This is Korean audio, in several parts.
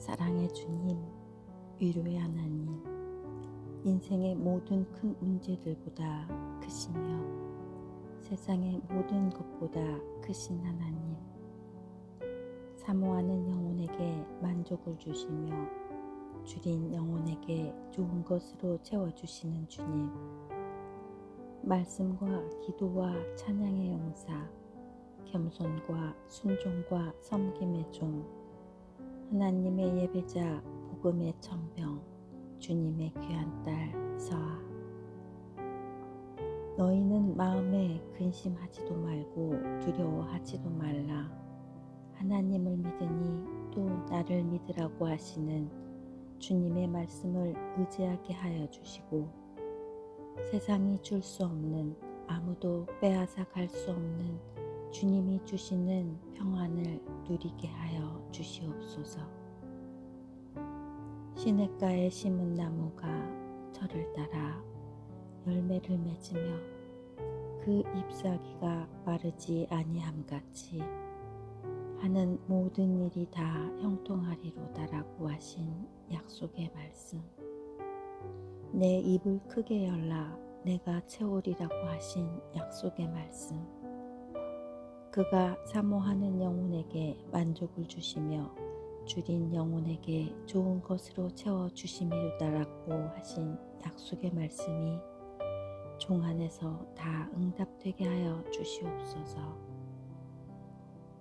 사랑의 주님, 위로의 하나님, 인생의 모든 큰 문제들보다 크시며 세상의 모든 것보다 크신 하나님, 사모하는 영혼에게 만족을 주시며 줄인 영혼에게 좋은 것으로 채워주시는 주님, 말씀과 기도와 찬양의 용사, 겸손과 순종과 섬김의 종, 하나님의 예배자, 복음의 천병, 주님의 귀한 딸 서아. 너희는 마음에 근심하지도 말고 두려워하지도 말라. 하나님을 믿으니 또 나를 믿으라고 하시는 주님의 말씀을 의지하게 하여 주시고, 세상이 줄 수 없는, 아무도 빼앗아 갈 수 없는 주님이 주시는 평안을 누리게 하여 주시옵소서. 시냇가에 심은 나무가 저를 따라 열매를 맺으며 그 잎사귀가 마르지 아니함 같이 하는 모든 일이 다 형통하리로다라고 하신 약속의 말씀, 내 입을 크게 열라 내가 채우리라고 하신 약속의 말씀, 그가 사모하는 영혼에게 만족을 주시며 줄인 영혼에게 좋은 것으로 채워주심이로다라고 하신 약속의 말씀이 종 안에서 다 응답되게 하여 주시옵소서.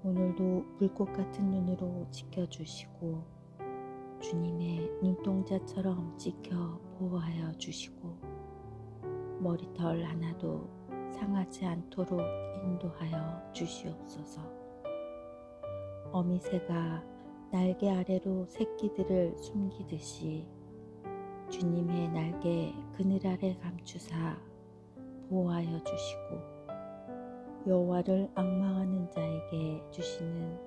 오늘도 불꽃 같은 눈으로 지켜주시고 주님의 눈동자처럼 지켜 보호하여 주시고 머리털 하나도 상하지 않도록 인도하여 주시옵소서. 어미새가 날개 아래로 새끼들을 숨기듯이 주님의 날개 그늘 아래 감추사 보호하여 주시고, 여호와를 앙망하는 자에게 주시는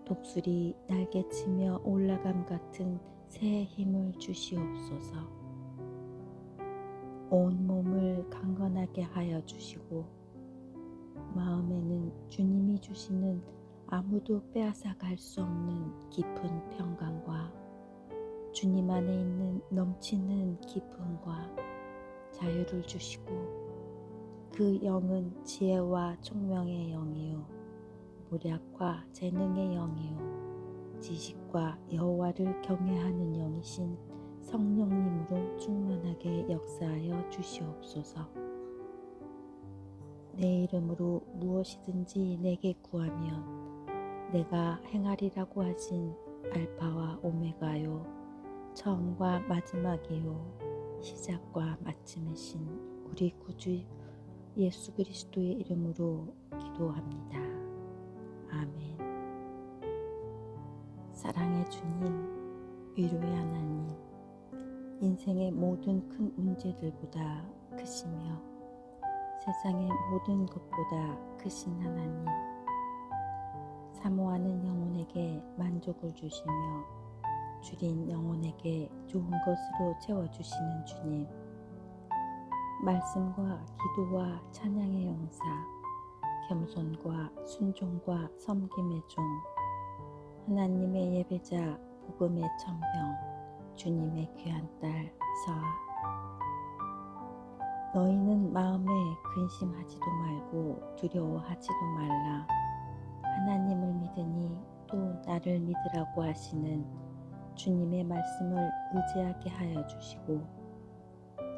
독수리 날개치며 올라감 같은 새 힘을 주시옵소서. 온 몸을 강건하게 하여 주시고, 마음에는 주님이 주시는 아무도 빼앗아 갈 수 없는 깊은 평강과 주님 안에 있는 넘치는 기쁨과 자유를 주시고, 그 영은 지혜와 총명의 영이요 모략과 재능의 영이요 지식과 여호와를 경외하는 영이신 성령님으로 충만하게 역사하여 주시옵소서. 내 이름으로 무엇이든지 내게 구하면 내가 행하리라고 하신 알파와 오메가요 처음과 마지막이요 시작과 마침이신 우리 구주 예수 그리스도의 이름으로 기도합니다. 아멘. 사랑의 주님, 위로의 하나님, 인생의 모든 큰 문제들보다 크시며 세상의 모든 것보다 크신 하나님, 사모하는 영혼에게 만족을 주시며 줄인 영혼에게 좋은 것으로 채워주시는 주님, 말씀과 기도와 찬양의 용사, 겸손과 순종과 섬김의 종, 하나님의 예배자, 복음의 천병, 주님의 귀한 딸 서아. 너희는 마음에 근심하지도 말고 두려워하지도 말라. 하나님을 믿으니 또 나를 믿으라고 하시는 주님의 말씀을 의지하게 하여 주시고,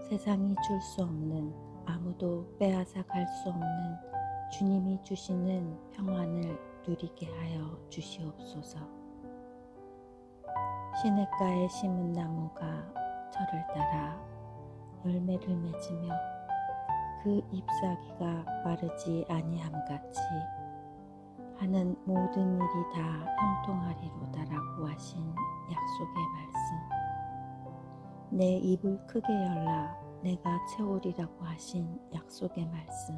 세상이 줄 수 없는, 아무도 빼앗아 갈 수 없는 주님이 주시는 평안을 누리게 하여 주시옵소서. 시냇가에 심은 나무가 저를 따라 열매를 맺으며 그 잎사귀가 마르지 아니함 같이 하는 모든 일이 다 형통하리로다라고 하신 약속의 말씀, 내 입을 크게 열라 내가 채우리라고 하신 약속의 말씀,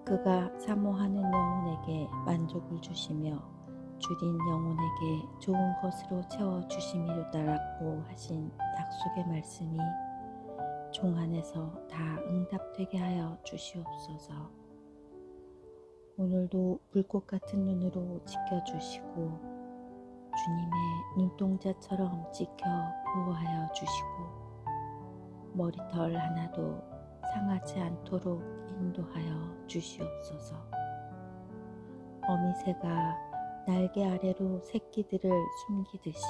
그가 사모하는 영혼에게 만족을 주시며 줄인 영혼에게 좋은 것으로 채워주심이로다라고 하신 약속의 말씀이 종 안에서 다 응답되게 하여 주시옵소서. 오늘도 불꽃 같은 눈으로 지켜주시고 주님의 눈동자처럼 지켜 보호하여 주시고 머리털 하나도 상하지 않도록 인도하여 주시옵소서. 어미새가 날개 아래로 새끼들을 숨기듯이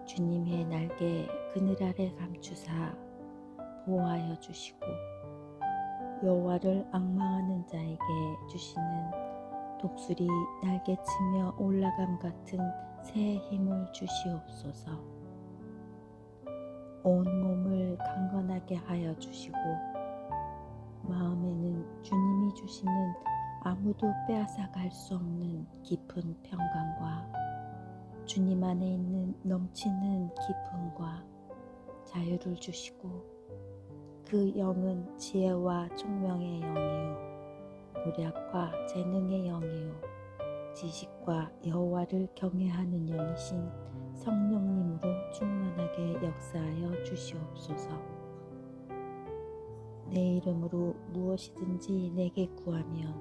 주님의 날개 그늘 아래 감추사 보호하여 주시고 여호와를 앙망하는 자에게 주시는 독수리 날개치며 올라감 같은 새 힘을 주시옵소서. 온 몸을 강건하게 하여 주시고 마음에는 주님이 주시는 아무도 빼앗아 갈 수 없는 깊은 평강과 주님 안에 있는 넘치는 기쁨과 자유를 주시고 그 영은 지혜와 총명의 영이요 모략과 재능의 영이요 지식과 여호와를 경외하는 영이신 성령님으로 충만하게 역사하여 주시옵소서. 내 이름으로 무엇이든지 내게 구하면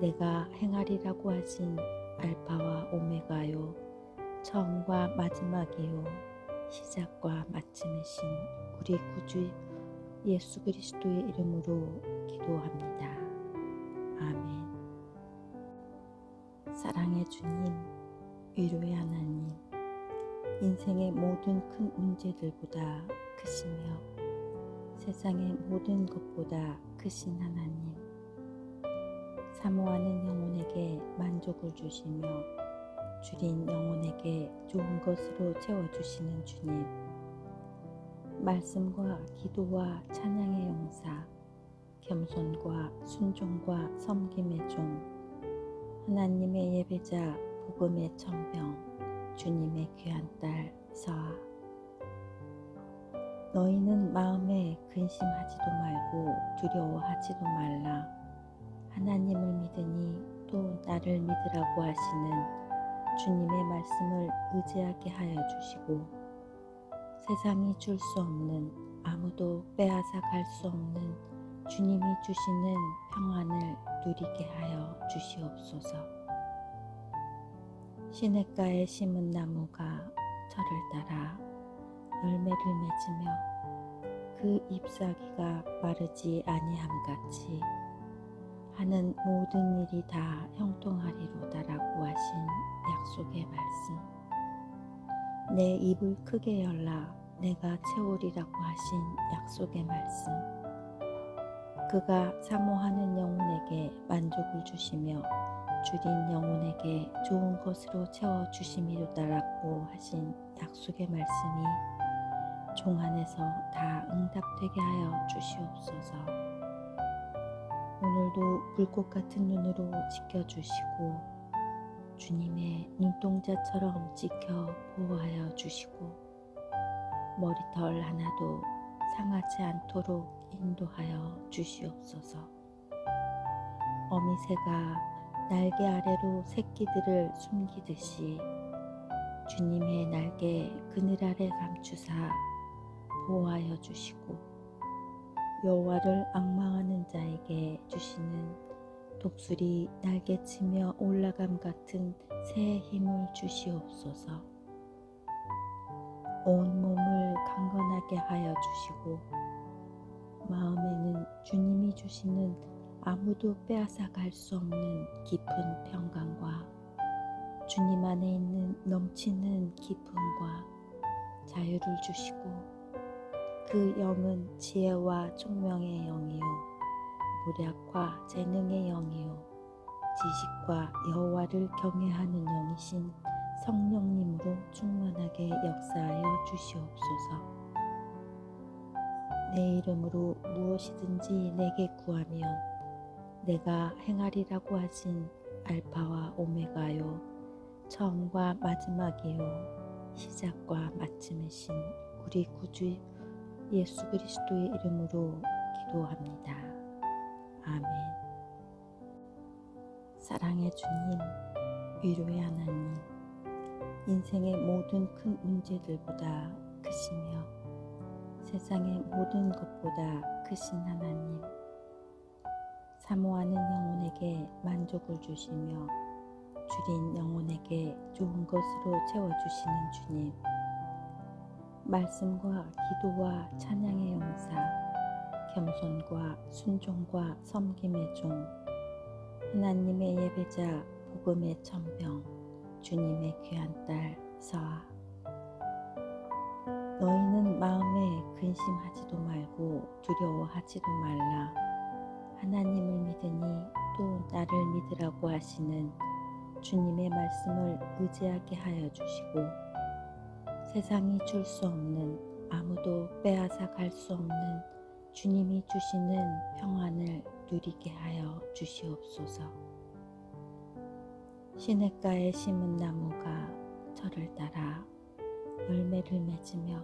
내가 행하리라고 하신 알파와 오메가요 처음과 마지막이요 시작과 마침이신 우리 구주 예수 그리스도의 이름으로 기도합니다. 아멘. 사랑의 주님, 위로의 하나님, 인생의 모든 큰 문제들보다 크시며 세상의 모든 것보다 크신 하나님, 사모하는 영혼에게 만족을 주시며 줄인 영혼에게 좋은 것으로 채워주시는 주님, 말씀과 기도와 찬양의 용사, 겸손과 순종과 섬김의 종, 하나님의 예배자, 복음의 천병, 주님의 귀한 딸 서아, 너희는 마음에 근심하지도 말고 두려워하지도 말라. 하나님을 믿으니 또 나를 믿으라고 하시는 주님의 말씀을 의지하게 하여 주시고 세상이 줄 수 없는 아무도 빼앗아 갈 수 없는 주님이 주시는 평안을 누리게 하여 주시옵소서. 시냇가에 심은 나무가 저를 따라 열매를 맺으며 그 잎사귀가 마르지 아니함 같이 하는 모든 일이 다 형통하리로다라고 하신 약속의 말씀, 내 입을 크게 열라 내가 채우리라고 하신 약속의 말씀, 그가 사모하는 영혼에게 만족을 주시며 줄인 영혼에게 좋은 것으로 채워주심이로다라고 하신 약속의 말씀이 종 안에서 다 응답되게 하여 주시옵소서. 오늘도 불꽃 같은 눈으로 지켜주시고 주님의 눈동자처럼 지켜 보호하여 주시고 머리털 하나도 상하지 않도록 인도하여 주시옵소서. 어미새가 날개 아래로 새끼들을 숨기듯이 주님의 날개 그늘 아래 감추사 보호하여 주시고 여호와를 앙망하는 자에게 주시는 독수리 날개치며 올라감 같은 새 힘을 주시옵소서. 온 몸을 강건하게 하여 주시고 마음에는 주님이 주시는 아무도 빼앗아 갈 수 없는 깊은 평강과 주님 안에 있는 넘치는 기쁨과 자유를 주시고 그 영은 지혜와 총명의 영이요 모략과 재능의 영이요 지식과 여호와를 경외하는 영이신 성령님으로 충만하게 역사하여 주시옵소서. 내 이름으로 무엇이든지 내게 구하면 내가 행하리라고 하신 알파와 오메가요 처음과 마지막이요 시작과 마침이신 우리 구주 예수 그리스도의 이름으로 기도합니다. 아멘. 사랑의 주님, 위로의 하나님, 인생의 모든 큰 문제들보다 크시며 세상의 모든 것보다 크신 하나님, 사모하는 영혼에게 만족을 주시며 줄인 영혼에게 좋은 것으로 채워주시는 주님, 말씀과 기도와 찬양의 용사, 겸손과 순종과 섬김의 종, 하나님의 예배자, 복음의 천병, 주님의 귀한 딸 서아. 너희는 마음에 근심하지도 말고 두려워하지도 말라. 하나님을 믿으니 또 나를 믿으라고 하시는 주님의 말씀을 의지하게 하여 주시고, 세상이 줄 수 없는, 아무도 빼앗아 갈 수 없는 주님이 주시는 평안을 누리게 하여 주시옵소서. 시냇가에 심은 나무가 저를 따라 열매를 맺으며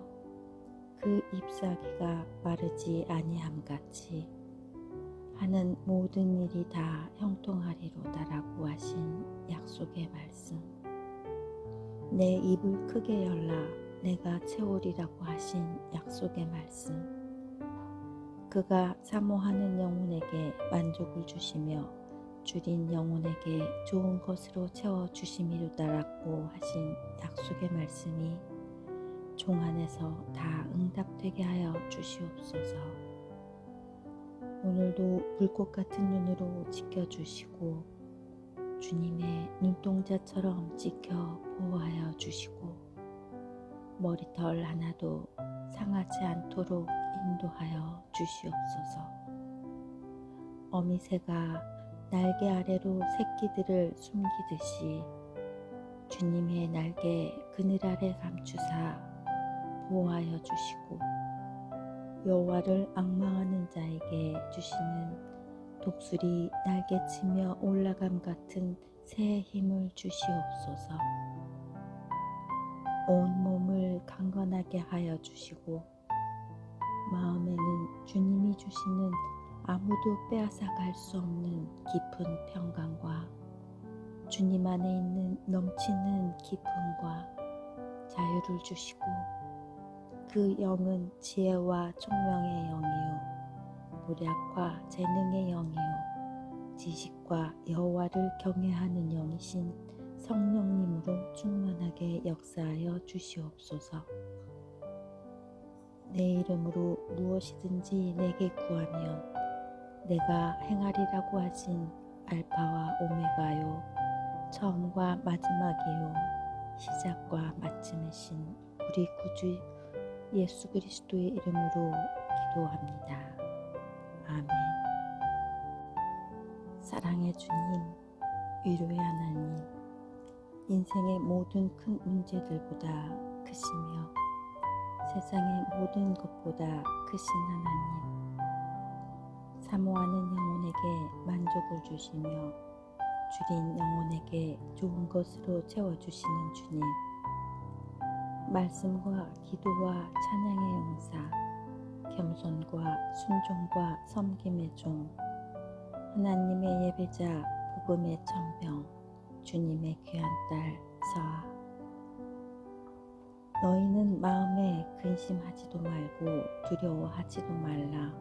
그 잎사귀가 마르지 아니함 같이 하는 모든 일이 다 형통하리로다라고 하신 약속의 말씀, 내 입을 크게 열라 내가 채우리라고 하신 약속의 말씀, 그가 사모하는 영혼에게 만족을 주시며 줄인 영혼에게 좋은 것으로 채워주심이로다라고 하신 약속의 말씀이 종 안에서 다 응답되게 하여 주시옵소서. 오늘도 불꽃 같은 눈으로 지켜주시고 주님의 눈동자처럼 지켜 보호하여 주시고 머리털 하나도 상하지 않도록 인도하여 주시옵소서. 어미새가 날개 아래로 새끼들을 숨기듯이 주님의 날개 그늘 아래 감추사 보호하여 주시고 여호와를 앙망하는 자에게 주시는 독수리 날개치며 올라감 같은 새의 힘을 주시옵소서. 온 몸을 강건하게 하여 주시고 마음에는 주님이 주시는 아무도 빼앗아 갈 수 없는 깊은 평강과 주님 안에 있는 넘치는 기쁨과 자유를 주시고, 그 영은 지혜와 총명의 영이요 모략과 재능의 영이요 지식과 여호와를 경외하는 영이신 성령님으로 충만하게 역사하여 주시옵소서. 내 이름으로 무엇이든지 내게 구하면 내가 행하리라고 하신 알파와 오메가요 처음과 마지막이요 시작과 마침이신 우리 구주 예수 그리스도의 이름으로 기도합니다. 아멘. 사랑의 주님, 위로의 하나님, 인생의 모든 큰 문제들보다 크시며 세상의 모든 것보다 크신 하나님, 사모하는 영혼에게 만족을 주시며 줄인 영혼에게 좋은 것으로 채워주시는 주님, 말씀과 기도와 찬양의 용사, 겸손과 순종과 섬김의 종, 하나님의 예배자, 복음의 천병, 주님의 귀한 딸 서아. 너희는 마음에 근심하지도 말고 두려워하지도 말라.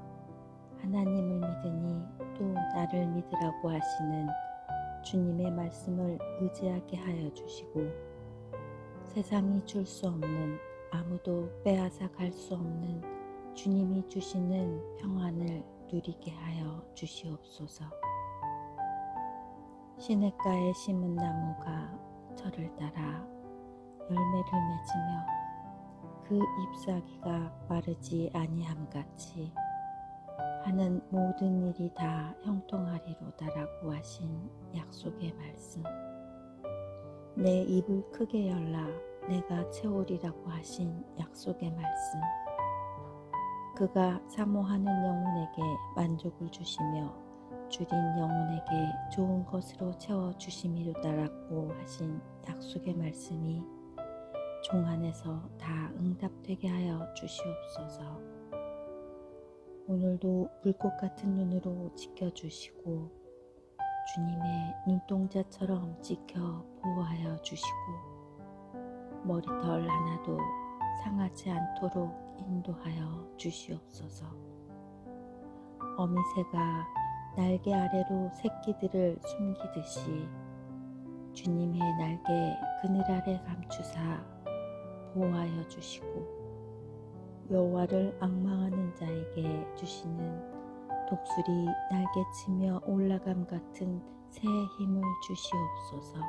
하나님을 믿으니 또 나를 믿으라고 하시는 주님의 말씀을 의지하게 하여 주시고, 세상이 줄 수 없는, 아무도 빼앗아 갈 수 없는 주님이 주시는 평안을 누리게 하여 주시옵소서. 시냇가에 심은 나무가 저를 따라 열매를 맺으며 그 잎사귀가 마르지 아니함 같이 하는 모든 일이 다 형통하리로다라고 하신 약속의 말씀, 내 입을 크게 열라 내가 채우리라고 하신 약속의 말씀, 그가 사모하는 영혼에게 만족을 주시며 줄인 영혼에게 좋은 것으로 채워주심이로다라고 하신 약속의 말씀이 종 안에서 다 응답되게 하여 주시옵소서. 오늘도 불꽃 같은 눈으로 지켜주시고 주님의 눈동자처럼 지켜 보호하여 주시고 머리털 하나도 상하지 않도록 인도하여 주시옵소서. 어미새가 날개 아래로 새끼들을 숨기듯이 주님의 날개 그늘 아래 감추사 보호하여 주시고 여호와를 앙망하는 자에게 주시는 독수리 날개치며 올라감 같은 새의 힘을 주시옵소서.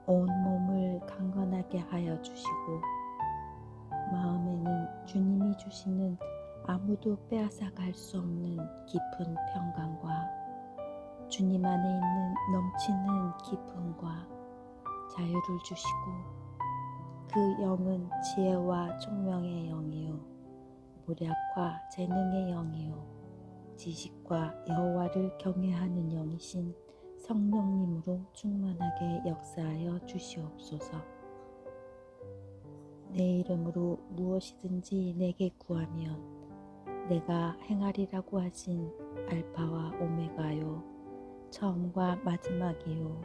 온 몸을 강건하게 하여 주시고 마음에는 주님이 주시는 아무도 빼앗아 갈 수 없는 깊은 평강과 주님 안에 있는 넘치는 기쁨과 자유를 주시고 그 영은 지혜와 총명의 영이요 모략과 재능의 영이요 지식과 여호와를 경외하는 영이신 성령님으로 충만하게 역사하여 주시옵소서. 내 이름으로 무엇이든지 내게 구하면 내가 행하리라고 하신 알파와 오메가요 처음과 마지막이요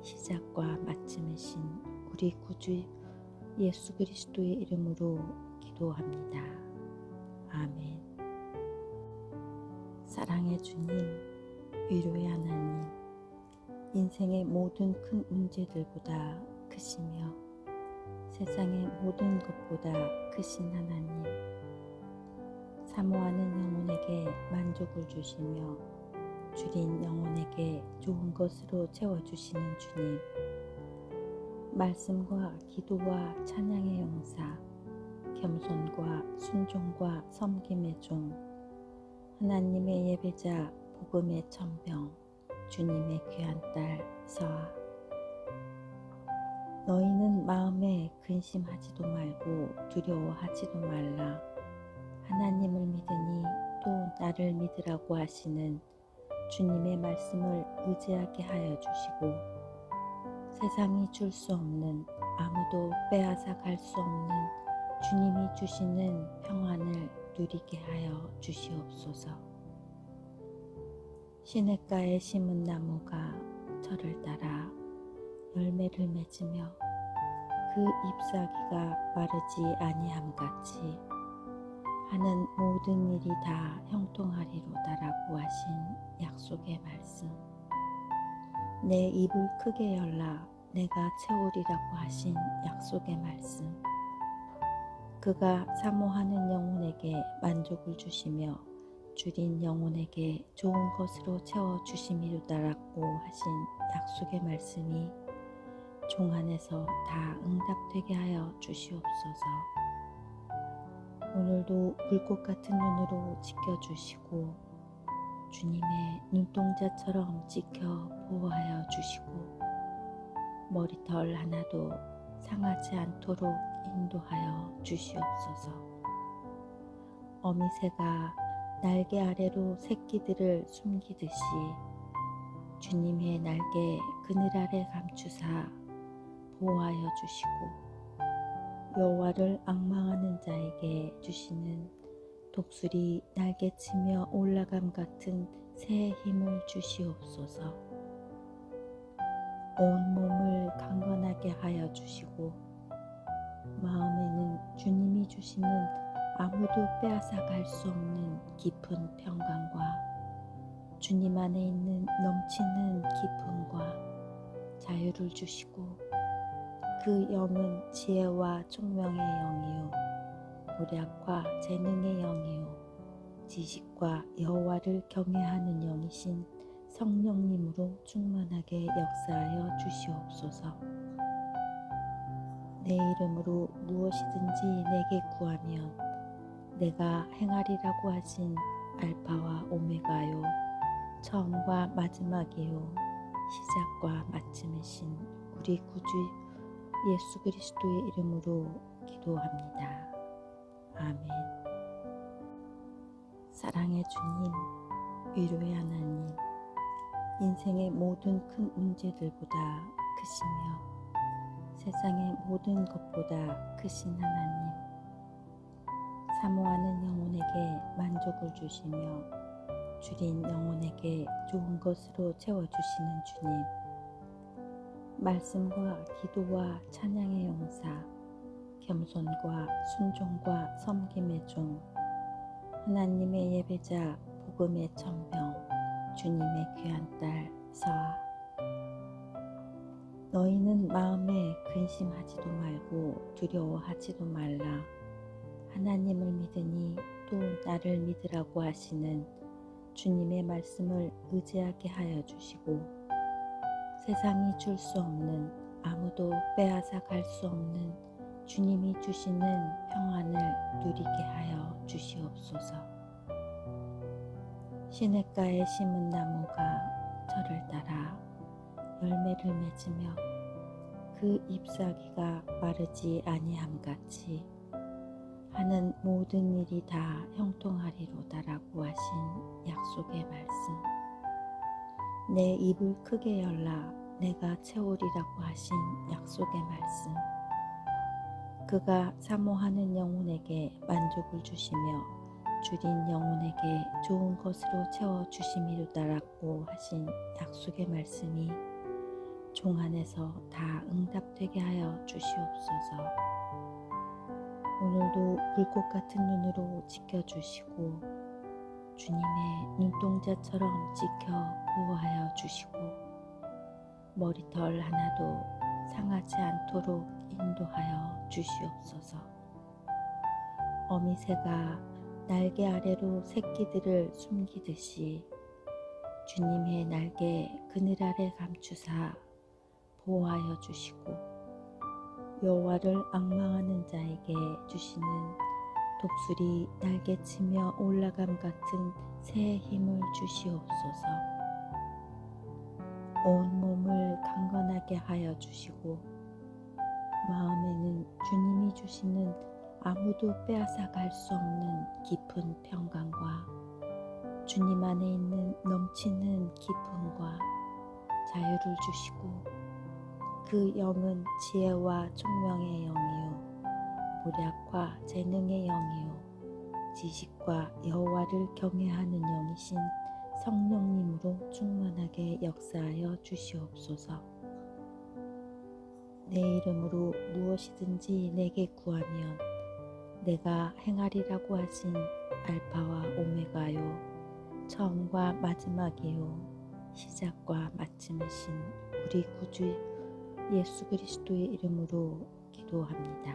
시작과 마침이신 우리 구주 예수 그리스도의 이름으로 기도합니다. 아멘. 사랑의 주님, 위로의 하나님, 인생의 모든 큰 문제들보다 크시며 세상의 모든 것보다 크신 하나님, 사모하는 영혼에게 만족을 주시며 줄인 영혼에게 좋은 것으로 채워주시는 주님, 말씀과 기도와 찬양의 용사, 겸손과 순종과 섬김의 종, 하나님의 예배자, 복음의 천병, 주님의 귀한 딸 서아. 너희는 마음에 근심하지도 말고 두려워하지도 말라. 하나님을 믿으니 또 나를 믿으라고 하시는 주님의 말씀을 의지하게 하여 주시고 세상이 줄 수 없는 아무도 빼앗아 갈 수 없는 주님이 주시는 평안을 누리게 하여 주시옵소서. 시냇가에 심은 나무가 저를 따라 열매를 맺으며 그 잎사귀가 마르지 아니함같이 하는 모든 일이 다 형통하리로다라고 하신 약속의 말씀, 내 입을 크게 열라 내가 채우리라고 하신 약속의 말씀, 그가 사모하는 영혼에게 만족을 주시며 줄인 영혼에게 좋은 것으로 채워주심이로다라고 하신 약속의 말씀이 종 안에서 다 응답되게 하여 주시옵소서. 오늘도 불꽃 같은 눈으로 지켜주시고 주님의 눈동자처럼 지켜 보호하여 주시고 머리털 하나도 상하지 않도록 인도하여 주시옵소서. 어미새가 날개 아래로 새끼들을 숨기듯이 주님의 날개 그늘 아래 감추사 보호하여 주시고 여호와를 앙망하는 자에게 주시는 독수리 날개치며 올라감 같은 새의 힘을 주시옵소서. 온 몸을 강건하게 하여 주시고 마음에는 주님이 주시는 아무도 빼앗아 갈 수 없는 깊은 평강과 주님 안에 있는 넘치는 기쁨과 자유를 주시고 그 영은 지혜와 총명의 영이요 모략과 재능의 영이요 지식과 여호와를 경외하는 영이신 성령님으로 충만하게 역사하여 주시옵소서. 내 이름으로 무엇이든지 내게 구하면 내가 행하리라고 하신 알파와 오메가요 처음과 마지막이요 시작과 마침이신 우리 구주 예수 그리스도의 이름으로 기도합니다. 아멘. 사랑의 주님, 위로의 하나님, 인생의 모든 큰 문제들보다 크시며 세상의 모든 것보다 크신 하나님, 사모하는 영혼에게 만족을 주시며 줄인 영혼에게 좋은 것으로 채워주시는 주님, 말씀과 기도와 찬양의 용사, 겸손과 순종과 섬김의 종, 하나님의 예배자, 복음의 천병, 주님의 귀한 딸 서아. 너희는 마음에 근심하지도 말고 두려워하지도 말라. 하나님을 믿으니 또 나를 믿으라고 하시는 주님의 말씀을 의지하게 하여 주시고, 세상이 줄 수 없는, 아무도 빼앗아 갈 수 없는 주님이 주시는 평안을 누리게 하여 주시옵소서. 시냇가에 심은 나무가 저를 따라 열매를 맺으며 그 잎사귀가 마르지 아니함 같이 하는 모든 일이 다 형통하리로다라고 하신 약속의 말씀. 내 입을 크게 열라 내가 채우리라고 하신 약속의 말씀. 그가 사모하는 영혼에게 만족을 주시며 줄인 영혼에게 좋은 것으로 채워주심이로다라고 하신 약속의 말씀이 종 안에서 다 응답되게 하여 주시옵소서. 오늘도 불꽃 같은 눈으로 지켜주시고 주님의 눈동자처럼 지켜 보호하여 주시고 머리털 하나도 상하지 않도록 인도하여 주시옵소서. 어미새가 날개 아래로 새끼들을 숨기듯이 주님의 날개 그늘 아래 감추사 보호하여 주시고 여호와를 앙망하는 자에게 주시는 독수리 날개치며 올라감 같은 새의 힘을 주시옵소서. 온 몸을 강건하게 하여 주시고 마음에는 주님이 주시는 아무도 빼앗아 갈 수 없는 깊은 평강과 주님 안에 있는 넘치는 기쁨과 자유를 주시고 그 영은 지혜와 총명의 영이요 모략과 재능의 영이요 지식과 여호와를 경외하는 영이신 성령님으로 충만하게 역사하여 주시옵소서. 내 이름으로 무엇이든지 내게 구하면 내가 행하리라고 하신 알파와 오메가요 처음과 마지막이요 시작과 마침이신 우리 구주 예수 그리스도의 이름으로 기도합니다.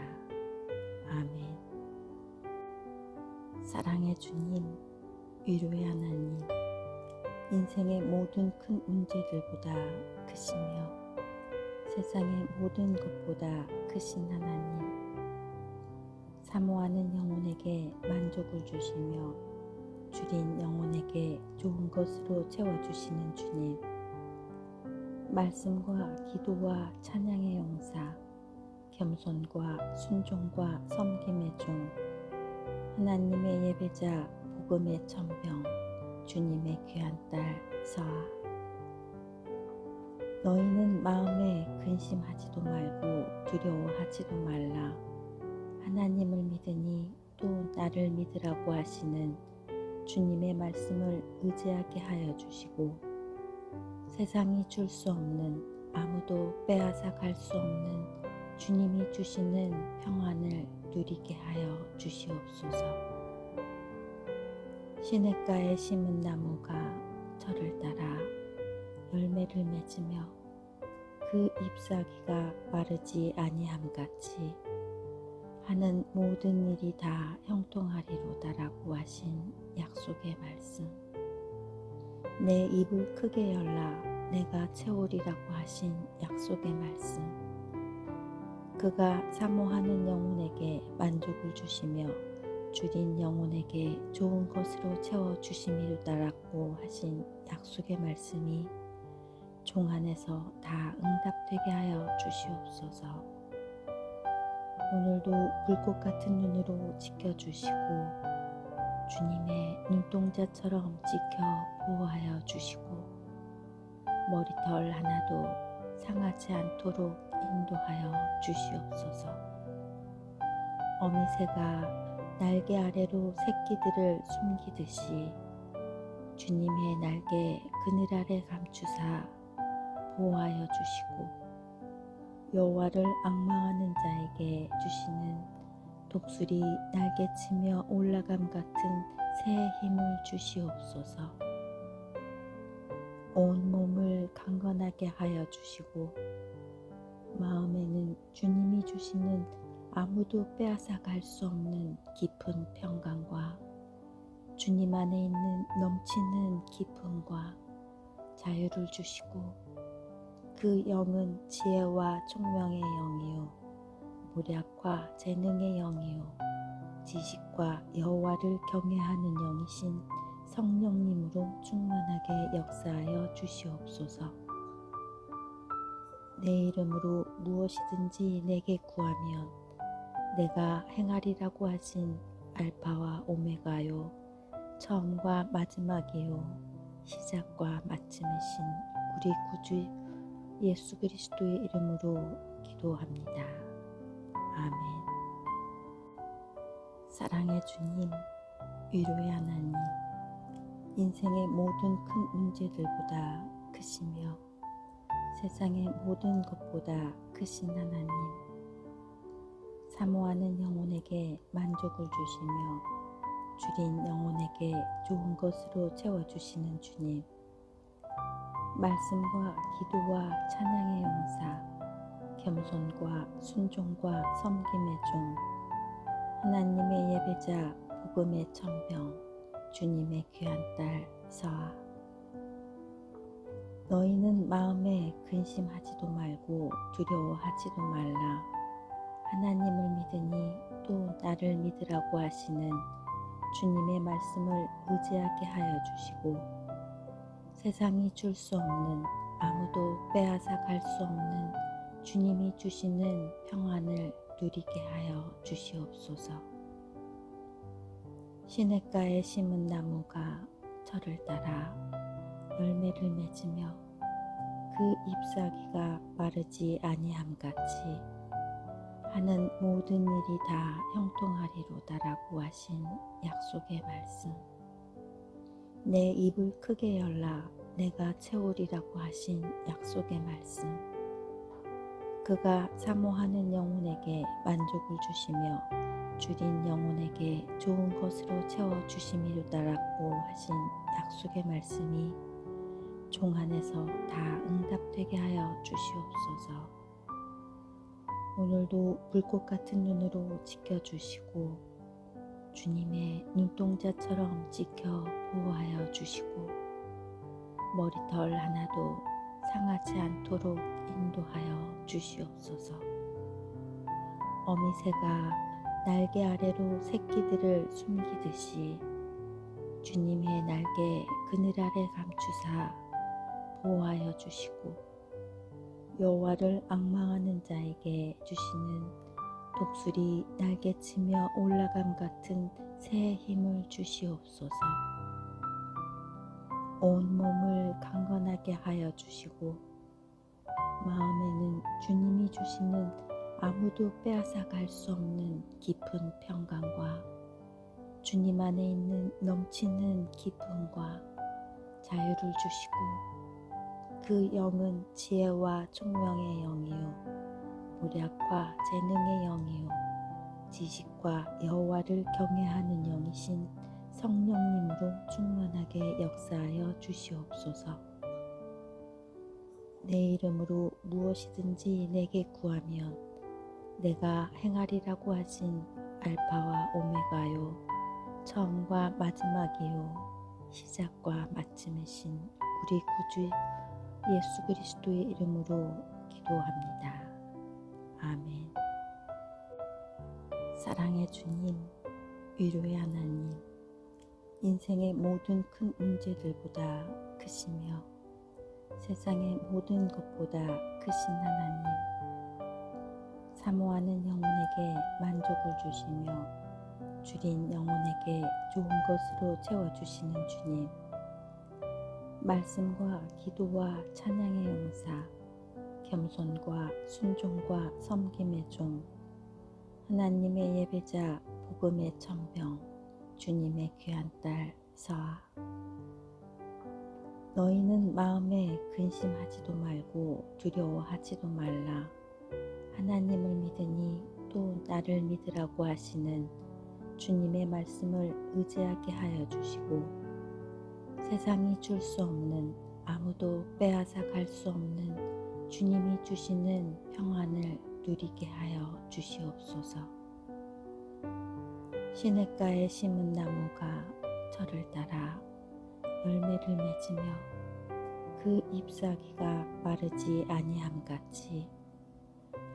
아멘. 사랑의 주님, 위로의 하나님, 인생의 모든 큰 문제들보다 크시며 세상의 모든 것보다 크신 하나님, 사모하는 영혼에게 만족을 주시며 줄인 영혼에게 좋은 것으로 채워주시는 주님, 말씀과 기도와 찬양의 용사, 겸손과 순종과 섬김의 종, 하나님의 예배자, 복음의 천병, 주님의 귀한 딸 서아. 너희는 마음에 근심하지도 말고 두려워하지도 말라. 하나님을 믿으니 또 나를 믿으라고 하시는 주님의 말씀을 의지하게 하여 주시고 세상이 줄 수 없는, 아무도 빼앗아 갈 수 없는 주님이 주시는 평안을 누리게 하여 주시옵소서. 시냇가에 심은 나무가 저를 따라 열매를 맺으며 그 잎사귀가 마르지 아니함 같이 하는 모든 일이 다 형통하리로다라고 하신 약속의 말씀. 내 입을 크게 열라 내가 채우리라고 하신 약속의 말씀. 그가 사모하는 영혼에게 만족을 주시며 줄인 영혼에게 좋은 것으로 채워주심이로다라고 하신 약속의 말씀이 종 안에서 다 응답되게 하여 주시옵소서. 오늘도 불꽃 같은 눈으로 지켜주시고 주님의 눈동자처럼 지켜 보호하여 주시고 머리털 하나도 상하지 않도록 인도하여 주시옵소서. 어미새가 날개 아래로 새끼들을 숨기듯이 주님의 날개 그늘 아래 감추사 보호하여 주시고 여호와를 앙망하는 자에게 주시는 독수리 날개치며 올라감 같은 새의 힘을 주시옵소서. 온 몸을 강건하게 하여 주시고 마음에는 주님이 주시는 아무도 빼앗아 갈 수 없는 깊은 평강과 주님 안에 있는 넘치는 기쁨과 자유를 주시고, 그 영은 지혜와 총명의 영이요 모략과 재능의 영이요 지식과 여호와를 경외하는 영이신 성령님으로 충만하게 역사하여 주시옵소서. 내 이름으로 무엇이든지 내게 구하면 내가 행하리라고 하신 알파와 오메가요 처음과 마지막이요 시작과 마침이신 우리 구주 예수 그리스도의 이름으로 기도합니다. 아멘. 사랑의 주님, 위로의 하나님, 인생의 모든 큰 문제들보다 크시며 세상의 모든 것보다 크신 하나님, 사모하는 영혼에게 만족을 주시며 줄인 영혼에게 좋은 것으로 채워주시는 주님, 말씀과 기도와 찬양의 용사, 겸손과 순종과 섬김의 종, 하나님의 예배자, 복음의 천병, 주님의 귀한 딸 서아, 너희는 마음에 근심하지도 말고 두려워하지도 말라. 하나님을 믿으니 또 나를 믿으라고 하시는 주님의 말씀을 의지하게 하여 주시고, 세상이 줄 수 없는, 아무도 빼앗아 갈 수 없는 주님이 주시는 평안을 누리게 하여 주시옵소서. 시냇가에 심은 나무가 철을 따라 열매를 맺으며 그 잎사귀가 마르지 아니함 같이 하는 모든 일이 다 형통하리로다라고 하신 약속의 말씀, 내 입을 크게 열라 내가 채우리라고 하신 약속의 말씀, 그가 사모하는 영혼에게 만족을 주시며 줄인 영혼에게 좋은 것으로 채워주심이로다라고 하신 약속의 말씀이 종 안에서 다 응답되게 하여 주시옵소서. 오늘도 불꽃 같은 눈으로 지켜주시고 주님의 눈동자처럼 지켜 보호하여 주시고 머리털 하나도 상하지 않도록 인도하여 주시옵소서. 어미새가 날개 아래로 새끼들을 숨기듯이 주님의 날개 그늘 아래 감추사 보호하여 주시고, 여호와를 앙망하는 자에게 주시는 독수리 날개치며 올라감 같은 새의 힘을 주시옵소서. 온 몸을 강건하게 하여 주시고, 마음에는 주님이 주시는 아무도 빼앗아 갈 수 없는 깊은 평강과 주님 안에 있는 넘치는 기쁨과 자유를 주시고, 그 영은 지혜와 총명의 영이요 모략과 재능의 영이요 지식과 여호와를 경외하는 영이신 성령님으로 충만하게 역사하여 주시옵소서. 내 이름으로 무엇이든지 내게 구하면 내가 행하리라고 하신 알파와 오메가요 처음과 마지막이요 시작과 마침이신 우리 구주 예수 그리스도의 이름으로 기도합니다. 아멘. 사랑의 주님, 위로의 하나님, 인생의 모든 큰 문제들보다 크시며 세상의 모든 것보다 크신 하나님, 사모하는 영혼에게 만족을 주시며 줄인 영혼에게 좋은 것으로 채워주시는 주님, 말씀과 기도와 찬양의 용사, 겸손과 순종과 섬김의 종, 하나님의 예배자, 복음의 천병, 주님의 귀한 딸 서아, 너희는 마음에 근심하지도 말고 두려워하지도 말라. 하나님을 믿으니 또 나를 믿으라고 하시는 주님의 말씀을 의지하게 하여 주시고, 세상이 줄 수 없는, 아무도 빼앗아 갈 수 없는 주님이 주시는 평안을 누리게 하여 주시옵소서. 시냇가에 심은 나무가 저를 따라 열매를 맺으며 그 잎사귀가 마르지 아니함 같이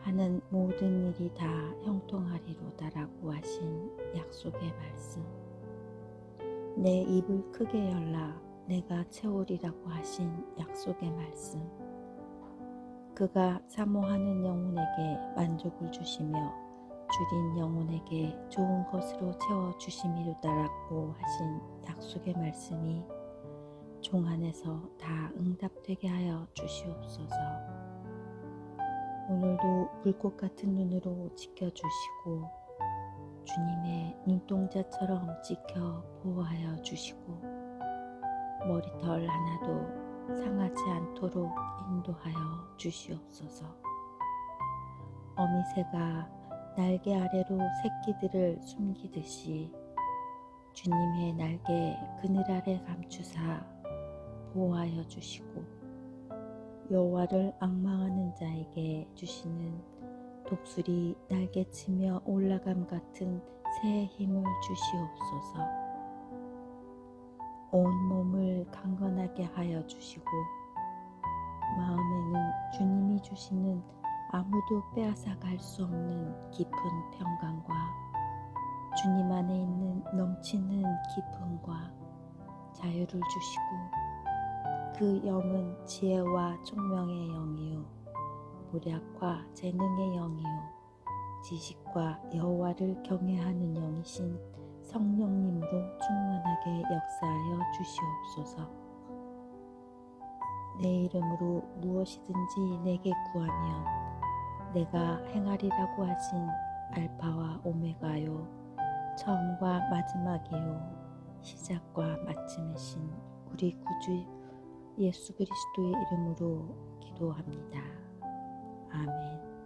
하는 모든 일이 다 형통하리로다라고 하신 약속의 말씀. 내 입을 크게 열라 내가 채우리라고 하신 약속의 말씀. 그가 사모하는 영혼에게 만족을 주시며 줄인 영혼에게 좋은 것으로 채워주심이로다라고 하신 약속의 말씀이 종 안에서 다 응답되게 하여 주시옵소서. 오늘도 불꽃 같은 눈으로 지켜주시고 주님의 눈동자처럼 지켜 보호하여 주시고 머리털 하나도 상하지 않도록 인도하여 주시옵소서. 어미새가 날개 아래로 새끼들을 숨기듯이 주님의 날개 그늘 아래 감추사 보호하여 주시고 여호와를 앙망하는 자에게 주시는 독수리 날개치며 올라감 같은 새 힘을 주시옵소서. 온 몸을 강건하게 하여 주시고 마음에는 주님이 주시는 아무도 빼앗아 갈 수 없는 깊은 평강과 주님 안에 있는 넘치는 기쁨과 자유를 주시고 그 영은 지혜와 총명의 영이요 모략과 재능의 영이요 지식과 여호와를 경외하는 영이신 성령님으로 충만하게 역사하여 주시옵소서. 내 이름으로 무엇이든지 내게 구하면 내가 행하리라고 하신 알파와 오메가요 처음과 마지막이요 시작과 마침이신 우리 구주 예수 그리스도의 이름으로 기도합니다. 아멘.